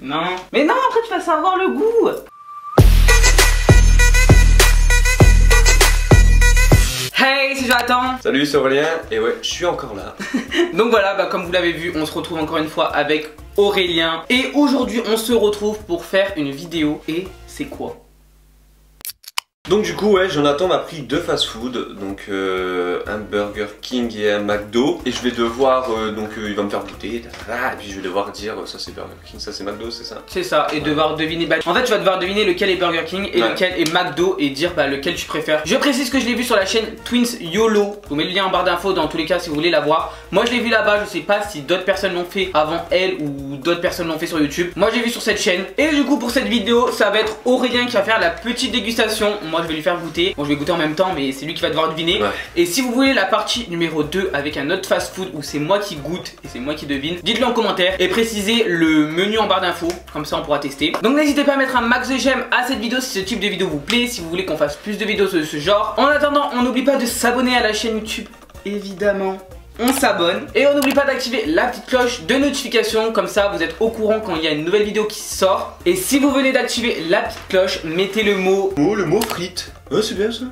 Non. Mais non, après tu vas savoir le goût. Hey, c'est Jonathan. Salut, c'est Aurélien. Et ouais, je suis encore là. Donc voilà, comme vous l'avez vu, on se retrouve encore une fois avec Aurélien. Et aujourd'hui, on se retrouve pour faire une vidéo. Et c'est quoi? Donc du coup, ouais, Jonathan m'a pris deux fast-food, donc un Burger King et un McDo. Et je vais devoir, il va me faire goûter, et puis je vais devoir dire, ça c'est Burger King, ça c'est McDo, c'est ça? C'est ça, et devoir deviner, en fait tu vas devoir deviner lequel est Burger King et lequel est McDo et dire lequel tu préfères. Je précise que je l'ai vu sur la chaîne Twins YOLO, je vous mets le lien en barre d'infos dans tous les cas si vous voulez la voir. Moi je l'ai vu là-bas, je sais pas si d'autres personnes l'ont fait avant elle ou d'autres personnes l'ont fait sur YouTube. Moi j'ai vu sur cette chaîne, et du coup pour cette vidéo, ça va être Aurélien qui va faire la petite dégustation. Moi je vais lui faire goûter. Bon, je vais goûter en même temps, mais c'est lui qui va devoir deviner. Ouais. Et si vous voulez la partie numéro 2 avec un autre fast food où c'est moi qui goûte et c'est moi qui devine, dites-le en commentaire et précisez le menu en barre d'infos, comme ça on pourra tester. Donc n'hésitez pas à mettre un max de j'aime à cette vidéo si ce type de vidéo vous plaît, si vous voulez qu'on fasse plus de vidéos de ce genre. En attendant, on n'oublie pas de s'abonner à la chaîne YouTube, évidemment. On s'abonne et on n'oublie pas d'activer la petite cloche de notification, comme ça vous êtes au courant quand il y a une nouvelle vidéo qui sort. Et si vous venez d'activer la petite cloche, mettez le mot frites. Ouais, c'est bien ça.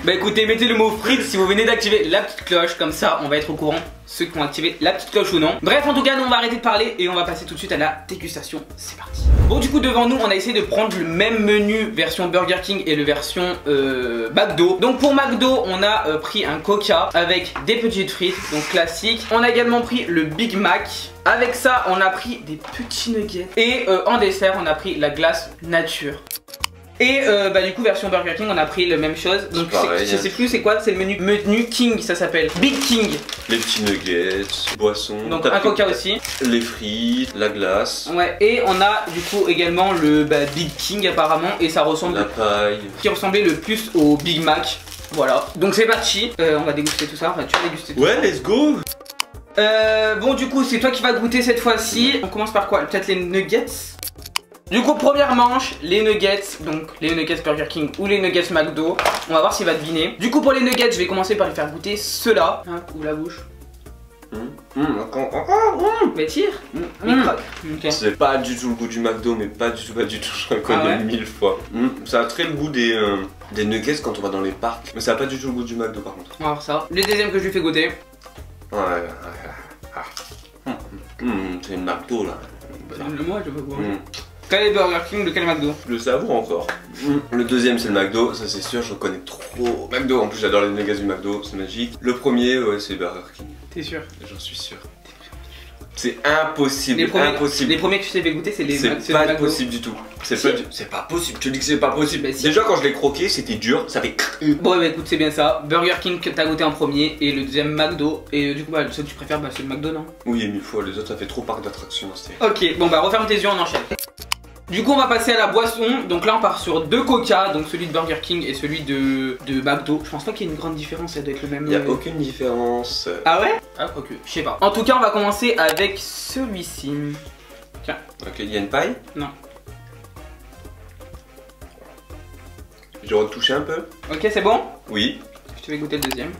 Bah écoutez, mettez le mot frites si vous venez d'activer la petite cloche, comme ça on va être au courant ceux qui ont activé la petite cloche ou non. Bref, en tout cas nous on va arrêter de parler et on va passer tout de suite à la dégustation. C'est parti. Bon, du coup devant nous on a essayé de prendre le même menu version Burger King et le version McDo. Donc pour McDo on a pris un Coca avec des petites frites, donc classique. On a également pris le Big Mac. Avec ça on a pris des petits nuggets. Et en dessert on a pris la glace nature. Et du coup version Burger King on a pris la même chose. Donc je sais plus c'est quoi, c'est le menu King, ça s'appelle Big King. Les petits nuggets, boissons. Donc un Coca aussi. Les frites, la glace. Ouais, et on a du coup également le Big King apparemment. Et ça ressemble la paille, qui ressemblait le plus au Big Mac. Voilà, donc c'est parti. On va déguster tout ça, enfin tu vas déguster tout ça. Ouais, let's go. Bon du coup c'est toi qui vas goûter cette fois-ci. On commence par quoi? Peut-être les nuggets. Du coup première manche, les nuggets, donc les nuggets Burger King ou les nuggets McDo. On va voir s'il va deviner. Du coup pour les nuggets je vais commencer par lui faire goûter ceux-là. Ouvre la bouche. Mais tire. Okay. C'est pas du tout le goût du McDo, mais pas du tout, je reconnais 1000 fois. Ça a très le goût des nuggets quand on va dans les parcs. Mais ça a pas du tout le goût du McDo par contre. On va voir ça. Le deuxième que je lui fais goûter. C'est une McDo là. Moi je veux voir. Quel est Burger King, lequel est McDo? Je le savoure encore. Le deuxième c'est le McDo, ça c'est sûr, je connais trop McDo. En plus j'adore les nuggets du McDo, c'est magique. Le premier, ouais, c'est Burger King. T'es sûr? J'en suis sûr. C'est impossible, impossible. Les premiers que je t'ai fait goûter, c'est les McDo. C'est pas possible du tout. C'est pas possible, tu dis que c'est pas possible. Si. Déjà quand je l'ai croqué, c'était dur, ça fait. Bon bah écoute, c'est bien ça. Burger King que t'as goûté en premier et le deuxième McDo. Et du coup, ce que tu préfères, c'est le McDo, non? Oui, 1000 fois, les autres ça fait trop parc d'attractions. Ok, bon bah referme tes yeux, on enchaîne. Du coup on va passer à la boisson. Donc là on part sur deux Coca, donc celui de Burger King et celui de McDo. Je pense pas qu'il y ait une grande différence, ça doit être le même. Il y a aucune différence. Ah ouais? Ah ok, je sais pas. En tout cas on va commencer avec celui-ci. Tiens. Ok, il y a une paille? Non. Je dois retoucher un peu. Ok, c'est bon? Oui. Je te vais goûter le deuxième.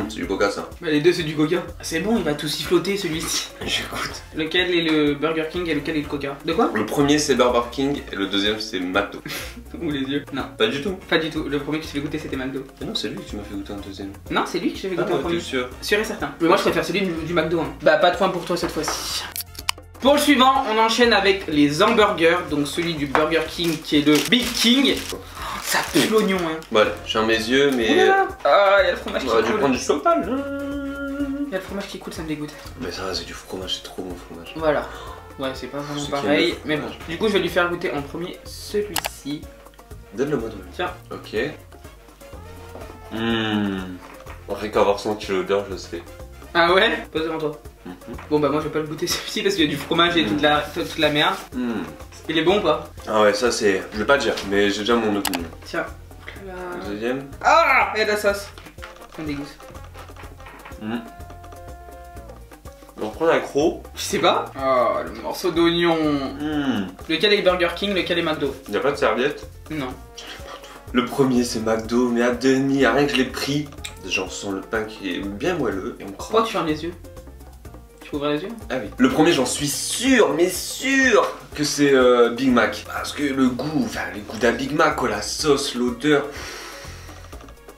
C'est du Coca ça. Bah les deux c'est du Coca. C'est bon, il va tout siffloter celui-ci. Je goûte. Lequel est le Burger King et lequel est le Coca? De quoi? Le premier c'est Burger King et le deuxième c'est McDo. Ou les yeux? Non. Pas du tout. Pas du tout. Le premier que tu fais goûter c'était McDo. Mais non, c'est lui que tu m'as fait goûter un deuxième. Non, c'est lui que je fait goûter en premier. Sûr. Sûr et certain. Mais moi je préfère celui du McDo. Bah pas de point pour toi cette fois-ci. Pour le suivant, on enchaîne avec les hamburgers. Donc celui du Burger King qui est le Big King. Ça pue l'oignon hein. Bon allez, j'ai mes yeux mais... Ah, il y a le fromage qui coule. Je vais prendre du sopal. Il y a le fromage qui coule, ça me dégoûte. Mais ça c'est du fromage, c'est trop bon fromage. Voilà. Ouais, c'est pas vraiment pareil, mais bon. Du coup je vais lui faire goûter en premier celui-ci. Donne-le-moi de tiens. Ok. Rien qu'à avoir senti l'odeur, je sais. Ah ouais? Pose devant toi. Bon bah moi je vais pas le goûter celui-ci parce qu'il y a du fromage et toute la merde. Il est bon ou pas? Ah ouais, ça c'est... Je vais pas dire, mais j'ai déjà mon opinion. Tiens. Le deuxième. Ah, il y a de la sauce. Ça me dégoûte. On prend un croc. Je sais pas. Oh, le morceau d'oignon. Lequel est Burger King, lequel est McDo? Y'a pas de serviette? Non. Le premier c'est McDo, mais à demi, rien que je l'ai pris. J'en sens le pain qui est bien moelleux et on croit. Pourquoi tu fermes les yeux? Tu peux ouvrir les yeux? Ah oui. Le premier, j'en suis sûr, mais sûr que c'est Big Mac. Parce que le goût, enfin les goûts d'un Big Mac, quoi, la sauce, l'odeur.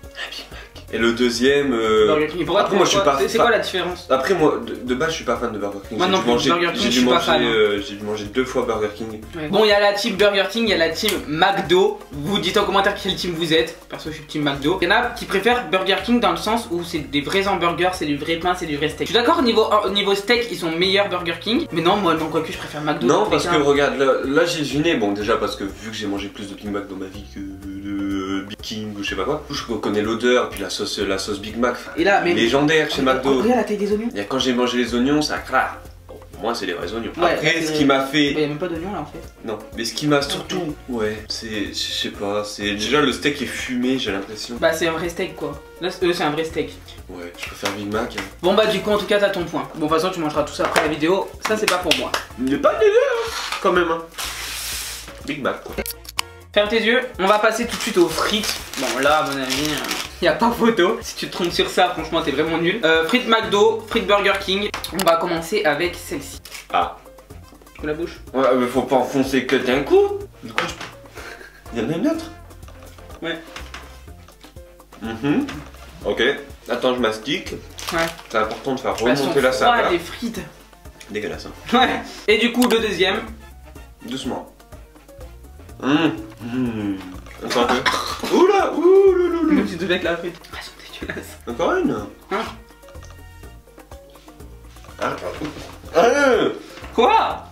Un Big Mac. Et le deuxième. Burger King. Après, moi je suis pas. C'est quoi la différence? Après, moi de base, je suis pas fan de Burger King. Moi non plus, Burger King, je suis pas fan. J'ai dû manger 2 fois Burger King. Ouais. Bon, il y a la team Burger King, il y a la team McDo. Vous dites en commentaire quelle team vous êtes. Perso, je suis team McDo. Il y en a qui préfèrent Burger King dans le sens où c'est des vrais hamburgers, c'est du vrai pain, c'est du vrai steak. Je suis d'accord, niveau steak, ils sont meilleurs Burger King. Mais non, moi, non, quoique je préfère McDo. Non, parce que regarde, là j'ai deviné. Bon, déjà parce que vu que j'ai mangé plus de Big Mac dans ma vie que de Big King ou je sais pas quoi, je reconnais l'odeur, puis la sauce Big Mac. Et là, mais légendaire chez McDo. Regarde la taille des oignons. Et quand j'ai mangé les oignons, ça craque. Bon, moi, c'est les vrais oignons. Ouais, après, ce qui m'a fait. Il y a même pas d'oignons là en fait. Non, mais ce qui m'a surtout. Ouais, c'est. Je sais pas, c'est. Déjà, le steak est fumé, j'ai l'impression. Bah, c'est un vrai steak quoi. Là, c'est un vrai steak. Ouais, je préfère Big Mac. Hein. Bon, bah, du coup, en tout cas, t'as ton point. Bon, de toute façon, tu mangeras tout ça après la vidéo. Ça, c'est pas pour moi. Il n'est pas dégueu, hein, quand même. Hein. Big Mac, quoi. Ferme tes yeux, on va passer tout de suite aux frites. Bon là à mon avis, y a pas photo. Si tu te trompes sur ça, franchement t'es vraiment nul. Frites McDo, frites Burger King. On va commencer avec celle-ci. Ah. Tu veux la bouche? Ouais, mais faut pas enfoncer que d'un coup. Du coup, il y en a une autre? Ouais. Ok. Attends, je mastique. Ouais. C'est important de faire Elles sont remonter la froides, saveur. les frites. Dégueulasse, hein. Ouais. Et du coup, le deuxième. Doucement. Encore un peu. Oula, oula. Même si tu devais être la frite. Elles sont dégueulasses. Encore une. Hein? Ah. Quoi?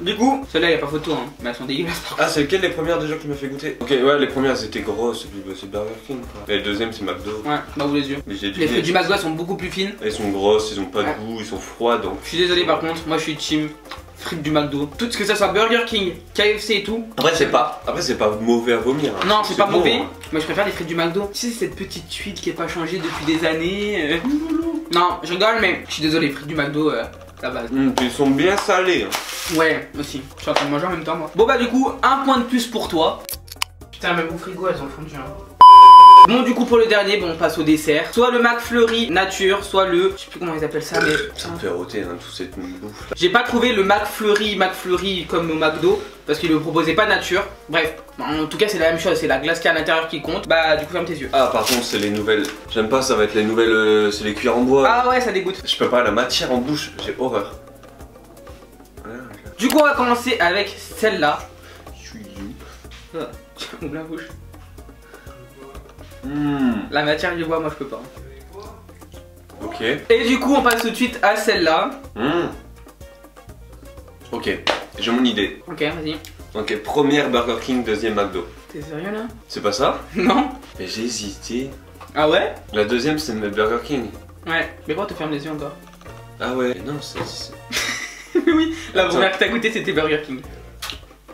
Du coup, celle-là y a pas photo hein, mais elles sont dégueulasses par contre. Ah, c'est lequel les premières déjà qui m'a fait goûter? Ok, ouais, les premières elles étaient grosses, c'est Burger King quoi. Et les deuxièmes c'est McDo. Ouais, bah ouvre les yeux. Mais j'ai Les frites du McDo sont beaucoup plus fines. Elles sont grosses, ils ont pas de goût, ils sont froids donc. Je suis désolé par contre, moi je suis team frites du McDo. Tout ce que ça soit Burger King, KFC et tout. Après c'est pas mauvais à vomir. Hein. Non, c'est pas bon, mauvais, hein. mais je préfère les frites du McDo. Tu sais, cette petite huile qui est pas changée depuis des années. Non, je rigole, mais je suis désolé, les frites du McDo, la base. Ils sont bien salés. Hein. Ouais, aussi. Je suis en train de manger en même temps, moi. Bon, bah, du coup, un point de plus pour toi. Putain, même au frigo, elles ont fondu. Hein. Bon, du coup, pour le dernier, bon, on passe au dessert. Soit le McFlurry nature, soit le. Je sais plus comment ils appellent ça, mais. Ça me fait rôter, hein, toute cette bouffe. J'ai pas trouvé le McFlurry comme au McDo parce qu'il le proposait pas nature. Bref, en tout cas, c'est la même chose. C'est la glace qui est à l'intérieur qui compte. Bah, du coup, ferme tes yeux. Ah, par contre, c'est les nouvelles. J'aime pas, ça va être les nouvelles. C'est les cuillères en bois. Ah, ouais, ça dégoûte. Je peux pas, la matière en bouche, j'ai horreur. Du coup, on va commencer avec celle-là. Je Ouvre la bouche. La matière du bois, moi je peux pas. Ok. Et du coup, on passe tout de suite à celle-là. Ok, j'ai mon idée. Ok, vas-y. Ok, première Burger King, deuxième McDo. T'es sérieux là? C'est pas ça? Non. Mais j'ai hésité. Ah ouais? La deuxième, c'est Burger King. Ouais, mais pourquoi tu fermes les yeux encore? Ah ouais, non, c'est. Oui, la Attends. première que t'as goûté c'était Burger King.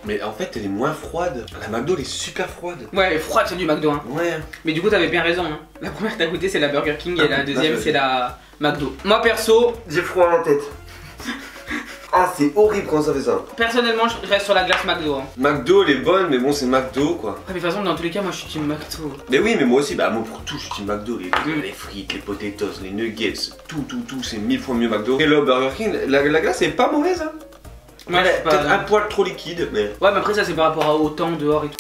Mais en fait, elle est moins froide. La McDo, elle est super froide. Ouais, elle est froide, c'est du McDo. Hein. Ouais. Mais du coup, t'avais bien raison. Hein. La première que t'as goûté c'est la Burger King et la deuxième vas-y. c'est la McDo. Moi perso, J'ai froid à la tête. Ah, c'est horrible quand ça fait ça. personnellement, je reste sur la glace McDo. Hein. McDo, elle est bonne, mais bon, c'est McDo quoi. Ah, mais de toute façon, dans tous les cas, moi je suis team McDo. Mais oui, mais moi aussi, bah moi pour tout, je suis team McDo. Les frites, les potatoes, les nuggets, tout, c'est 1000 fois mieux McDo. Et là, Burger King, la glace est pas mauvaise, hein. Ouais, Elle est c'est pas- peut-être un poil trop liquide, mais. Ouais, mais après, ça c'est par rapport au temps dehors et tout.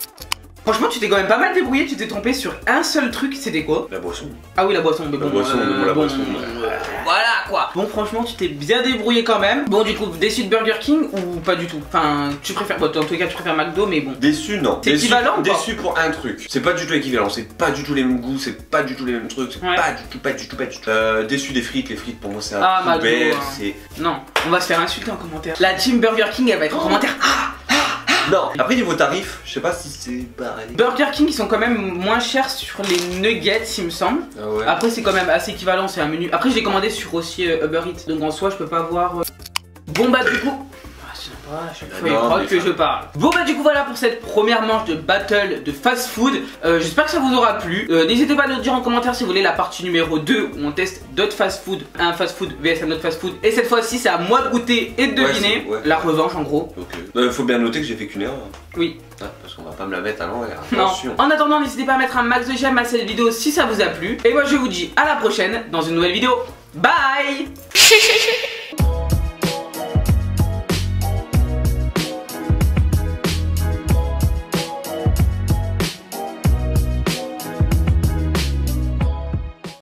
Franchement, tu t'es quand même pas mal débrouillé, tu t'es trompé sur un seul truc, c'était quoi? La boisson. Ah oui, la boisson, mais bon. La boisson, la boisson. Voilà quoi. Bon, franchement, tu t'es bien débrouillé quand même. Bon, du coup, déçu de Burger King ou pas du tout? Enfin, tu préfères. Bon, dans tous les cas, tu préfères McDo, mais bon. Déçu, non. C'est Déçu, équivalent ou pas? déçu pour un truc. C'est pas du tout équivalent, c'est pas du tout les mêmes goûts, c'est pas du tout les mêmes trucs, c'est Ouais. pas du tout. Déçu des frites, les frites pour moi c'est Ah, un poubelle, McDo, hein. c'est. Non, on va se faire insulter en commentaire. La team Burger King, elle va être en commentaire. Ah! Non. Après niveau tarif, je sais pas si c'est pareil. Burger King, ils sont quand même moins chers sur les nuggets, il me semble. Ah ouais. Après, c'est quand même assez équivalent, c'est un menu. Après, j'ai commandé sur aussi Uber Eats, donc en soi, je peux pas voir. Bon, bah, du coup. Ah, c'est à chaque fois il croit que je parle. Bon bah du coup voilà pour cette première manche de battle de fast food. J'espère que ça vous aura plu. N'hésitez pas à nous dire en commentaire si vous voulez la partie numéro 2 où on teste d'autres fast food, un fast food vs un autre fast food. Et cette fois-ci c'est à moi de goûter et de deviner la revanche en gros. Ok. Faut bien noter que j'ai fait qu'une erreur. Oui. Ah, parce qu'on va pas me la mettre à l'envers. Non. En attendant n'hésitez pas à mettre un max de j'aime à cette vidéo si ça vous a plu. Et moi je vous dis à la prochaine dans une nouvelle vidéo. Bye.